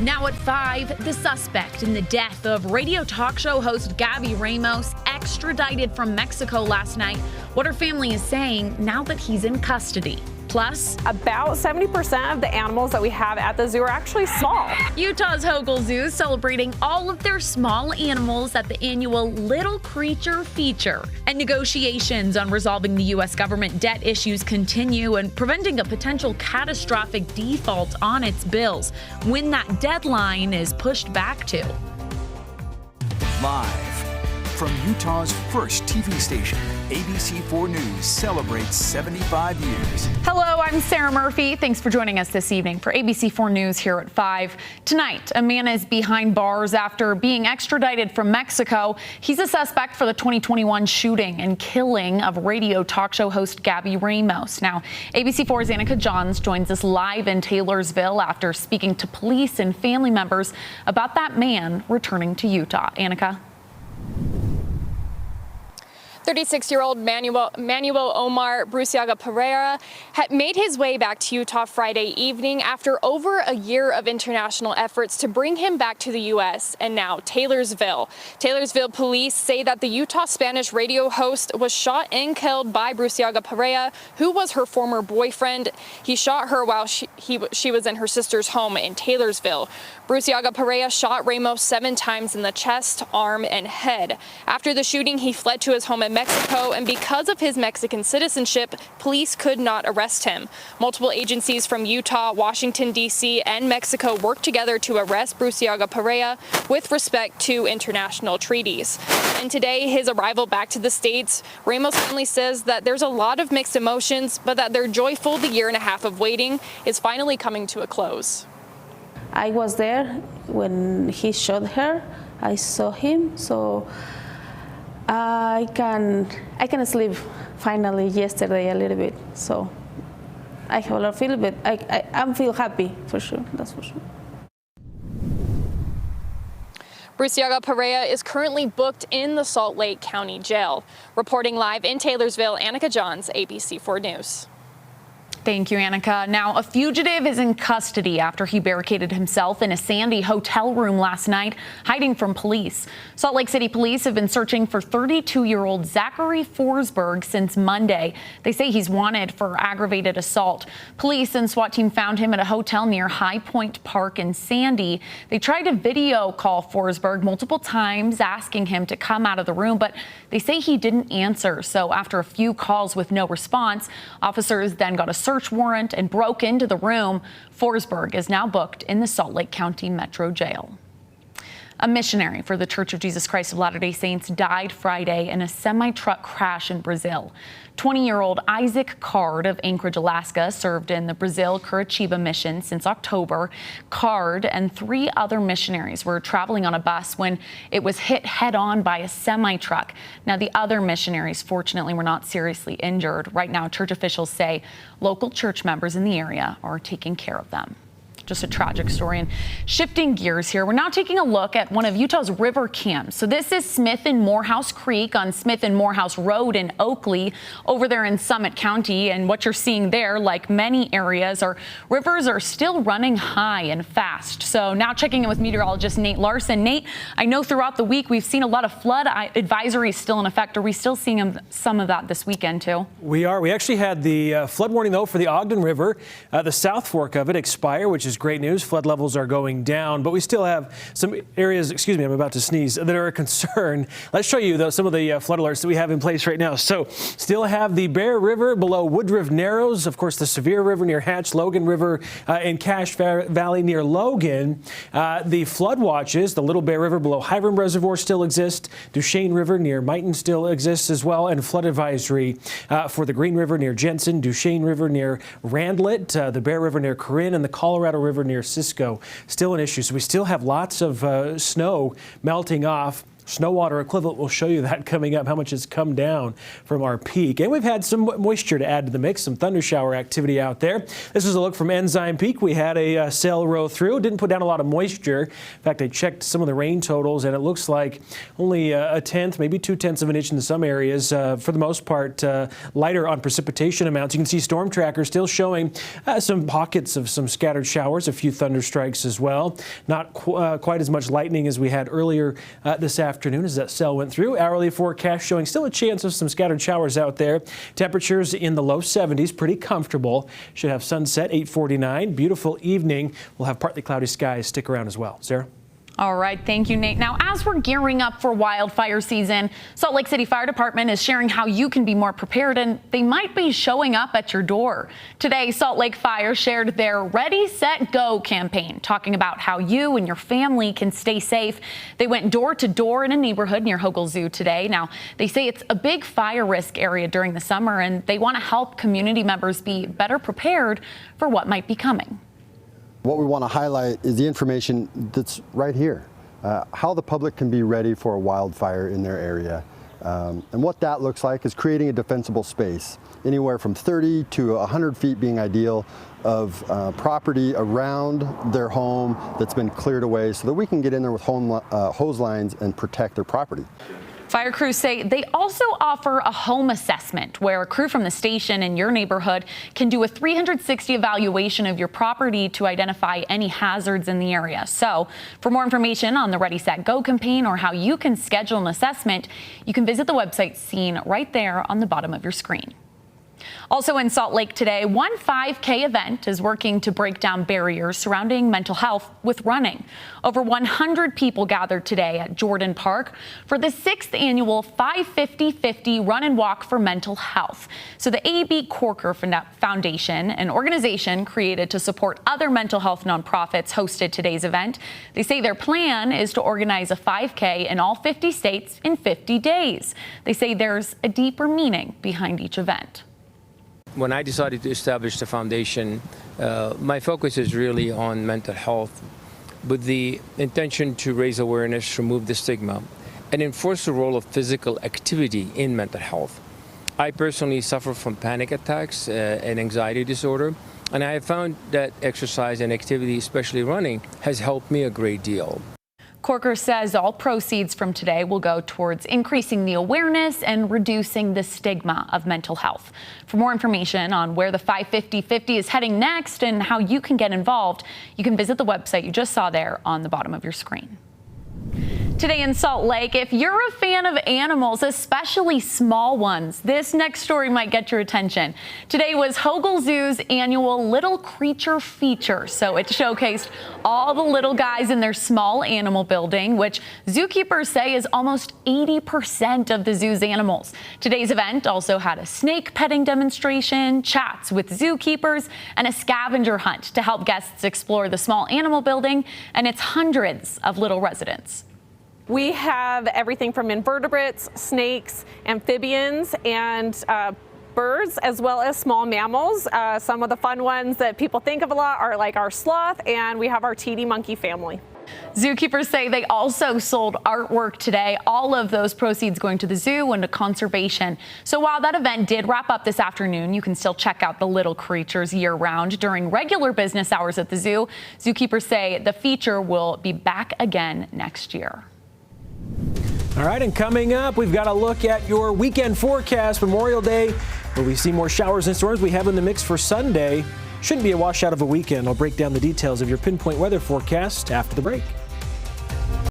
Now at 5, the suspect in the death of radio talk show host Gabby Ramos, extradited from Mexico last night. What her family is saying now that he's in custody. Plus, about 70% of the animals that we have at the zoo are actually small. Utah's Hogle Zoo is celebrating all of their small animals at the annual Little Creature Feature. And negotiations on resolving the U.S. government debt issues continue and preventing a potential catastrophic default on its bills when that deadline is pushed back to. Live from Utah's first TV station, ABC4 News celebrates 75 years. Hello, I'm Sarah Murphy. Thanks for joining us this evening for ABC4 News here at 5. Tonight, a man is behind bars after being extradited from Mexico. He's a suspect for the 2021 shooting and killing of radio talk show host Gabby Ramos. Now, ABC4's Annika Johns joins us live in Taylorsville after speaking to police and family members about that man returning to Utah. Annika. 36-year-old Manuel Omar Bruciaga Pereira had made his way back to Utah Friday evening after over a year of international efforts to bring him back to the U.S. and now Taylorsville. Taylorsville police say that the Utah Spanish radio host was shot and killed by Bruciaga Pereira, who was her former boyfriend. He shot her while she was in her sister's home in Taylorsville. Bruciaga Pereira shot Ramos 7 times in the chest, arm, and head. After the shooting, he fled to his home in Mexico, and because of his Mexican citizenship, police could not arrest him. Multiple agencies from Utah, Washington, D.C., and Mexico worked together to arrest Bruciaga Pereira with respect to international treaties. And today, his arrival back to the States, Ramos family says that there's a lot of mixed emotions, but that they're joyful the year and a half of waiting is finally coming to a close. I was there when he shot her. I saw him, so I can sleep finally yesterday a little bit. So I have a lot of feeling, but I feel happy for sure. That's for sure. Bruciaga Pereira is currently booked in the Salt Lake County Jail. Reporting live in Taylorsville, Annika Johns, ABC4 News. Thank you, Annika. Now, a fugitive is in custody after he barricaded himself in a Sandy hotel room last night, hiding from police. Salt Lake City police have been searching for 32-year-old Zachary Forsberg since Monday. They say he's wanted for aggravated assault. Police and SWAT team found him at a hotel near High Point Park in Sandy. They tried to video call Forsberg multiple times, asking him to come out of the room, but they say he didn't answer. So after a few calls with no response, officers then got a search warrant and broke into the room. Forsberg is now booked in the Salt Lake County Metro Jail. A missionary for the Church of Jesus Christ of Latter-day Saints died Friday in a semi-truck crash in Brazil. 20-year-old Isaac Card of Anchorage, Alaska, served in the Brazil Curitiba mission since October. Card and 3 other missionaries were traveling on a bus when it was hit head-on by a semi-truck. Now, the other missionaries, fortunately, were not seriously injured. Right now, church officials say local church members in the area are taking care of them. Just a tragic story. And shifting gears here, we're now taking a look at one of Utah's river camps. So this is Smith and Morehouse Creek on Smith and Morehouse Road in Oakley, over there in Summit County. And what you're seeing there, like many areas, are rivers are still running high and fast. So now checking in with meteorologist Nate Larson. Nate, I know throughout the week we've seen a lot of flood advisories still in effect. Are we still seeing some of that this weekend too? We are. We actually had the flood warning, though, for the Ogden River, the South Fork of it, expire, which is great news. Flood levels are going down, but we still have some areas, excuse me, I'm about to sneeze, that are a concern. Let's show you, though, some of the flood alerts that we have in place right now. So still have the Bear River below Woodruff Narrows, of course, the Sevier River near Hatch, Logan River in Cache Valley near Logan. The flood watches, the Little Bear River below Hiram Reservoir still exist. Duchesne River near Mighton still exists as well, and flood advisory for the Green River near Jensen, Duchesne River near Randlet, the Bear River near Corinne, and the Colorado River near Cisco. Still an issue. So we still have lots of snow melting off. Snow water equivalent. We'll show you that coming up, how much has come down from our peak. And we've had some moisture to add to the mix, some thunder shower activity out there. This is a look from Enzyme Peak. We had a cell row through. Didn't put down a lot of moisture. In fact, I checked some of the rain totals, and it looks like only a tenth, maybe 2/10 of an inch in some areas. For the most part, lighter on precipitation amounts. You can see Storm Tracker still showing some pockets of some scattered showers, a few thunder strikes as well. Not quite as much lightning as we had earlier this afternoon as that cell went through. Hourly forecast showing still a chance of some scattered showers out there. Temperatures in the low 70s, pretty comfortable. Should have sunset 8:49. Beautiful evening. We'll have partly cloudy skies. Stick around as well. Sarah? All right. Thank you, Nate. Now, as we're gearing up for wildfire season, Salt Lake City Fire Department is sharing how you can be more prepared, and they might be showing up at your door. Today, Salt Lake Fire shared their Ready, Set, Go campaign, talking about how you and your family can stay safe. They went door to door in a neighborhood near Hogle Zoo today. Now, they say it's a big fire risk area during the summer, and they want to help community members be better prepared for what might be coming. What we want to highlight is the information that's right here, how the public can be ready for a wildfire in their area. And what that looks like is creating a defensible space, anywhere from 30 to 100 feet being ideal, of property around their home that's been cleared away so that we can get in there with hose lines and protect their property. Fire crews say they also offer a home assessment where a crew from the station in your neighborhood can do a 360 evaluation of your property to identify any hazards in the area. So for more information on the Ready, Set, Go campaign or how you can schedule an assessment, you can visit the website seen right there on the bottom of your screen. Also in Salt Lake today, one 5K event is working to break down barriers surrounding mental health with running. Over 100 people gathered today at Jordan Park for the 6th annual 550-50 Run and Walk for Mental Health. So the A.B. Corker Foundation, an organization created to support other mental health nonprofits, hosted today's event. They say their plan is to organize a 5K in all 50 states in 50 days. They say there's a deeper meaning behind each event. When I decided to establish the foundation, my focus is really on mental health with the intention to raise awareness, remove the stigma, and enforce the role of physical activity in mental health. I personally suffer from panic attacks and anxiety disorder, and I have found that exercise and activity, especially running, has helped me a great deal. Corker says all proceeds from today will go towards increasing the awareness and reducing the stigma of mental health. For more information on where the 550-50 is heading next and how you can get involved, you can visit the website you just saw there on the bottom of your screen. Today in Salt Lake, if you're a fan of animals, especially small ones, this next story might get your attention. Today was Hogle Zoo's annual Little Creature Feature. So it showcased all the little guys in their small animal building, which zookeepers say is almost 80% of the zoo's animals. Today's event also had a snake petting demonstration, chats with zookeepers, and a scavenger hunt to help guests explore the small animal building and its hundreds of little residents. We have everything from invertebrates, snakes, amphibians, and birds, as well as small mammals. Some of the fun ones that people think of a lot are like our sloth, and we have our TD monkey family. Zookeepers say they also sold artwork today, all of those proceeds going to the zoo and to conservation. So while that event did wrap up this afternoon, you can still check out the little creatures year-round during regular business hours at the zoo. Zookeepers say the feature will be back again next year. All right, and coming up, we've got a look at your weekend forecast. Memorial Day, where we see more showers and storms. We have in the mix for Sunday. Shouldn't be a washout of a weekend. I'll break down the details of your pinpoint weather forecast after the break.